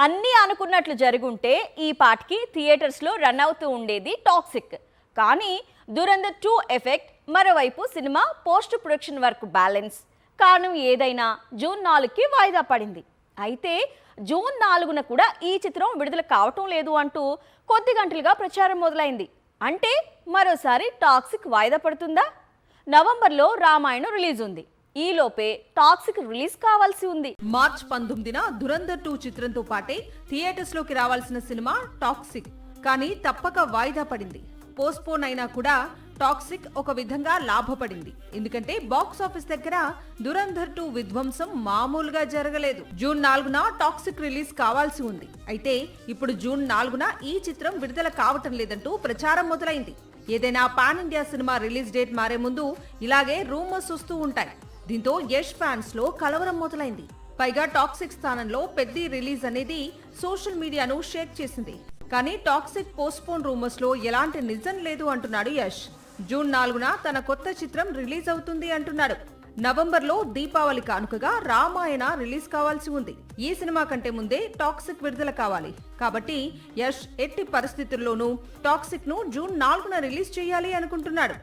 అన్నీ అనుకున్నట్లు జరుగుంటే ఈ పాటికి థియేటర్స్లో రన్ అవుతూ ఉండేది టాక్సిక్. కానీ దురంధర్ 2 ఎఫెక్ట్, మరోవైపు cinema post production work balance కారణం ఏదైనా జూన్ 4కి వాయిదా పడింది. అయితే జూన్ 4న కూడా ఈ చిత్రం విడుదల కావటం లేదు అంటూ కొద్ది గంటలుగా ప్రచారం మొదలైంది. అంటే మరోసారి టాక్సిక్ వాయిదా పడుతుందా? నవంబర్లో రామాయణం రిలీజ్ ఉంది. ఈలోపే టాక్సిక్ రిలీజ్ కావాల్సి ఉంది. మార్చ్ 19న దురంధర్ 2 చిత్రంతో పాటే థియేటర్స్ లోకి రావాల్సిన సినిమా టాక్సిక్ కానీ తప్పక వాయిదా పడింది. పోస్ట్పోన్ అయినా కూడా టాక్సిక్ ఒక విధంగా లాభపడింది. ఎందుకంటే బాక్స్ ఆఫీస్ దగ్గర దురంధర్ 2 విధ్వంసం మామూలుగా జరగలేదు. జూన్ 4న టాక్సిక్ రిలీజ్ కావాల్సి ఉంది. అయితే ఇప్పుడు జూన్ 4న ఈ చిత్రం విడుదల కావటం లేదంటూ ప్రచారం మొదలైంది. ఏదైనా pan India cinema release date మారే ముందు ఇలాగే రూమర్స్ వస్తూ ఉంటాయి. దీంతో యష్ ఫ్యాన్స్ లో కలవరం మొదలైంది. పైగా టాక్సిక్ స్థానంలో పెద్ద రిలీజ్ అనేది సోషల్ మీడియాను షేక్ చేసింది. కానీ టాక్సిక్ పోస్ట్పోన్ రూమర్స్ లో ఎలాంటి నిజం లేదు అంటున్నాడు యష్. జూన్ 4న తన కొత్త చిత్రం రిలీజ్ అవుతుంది అంటున్నాడు. నవంబర్లో దీపావళి కానుకగా రామాయణ రిలీజ్ కావాల్సి ఉంది. ఈ సినిమా కంటే ముందే టాక్సిక్ విడుదల కావాలి. కాబట్టి యష్ ఎట్టి పరిస్థితుల్లోనూ టాక్సిక్ ను జూన్ 4న రిలీజ్ చేయాలి అనుకుంటున్నాడు.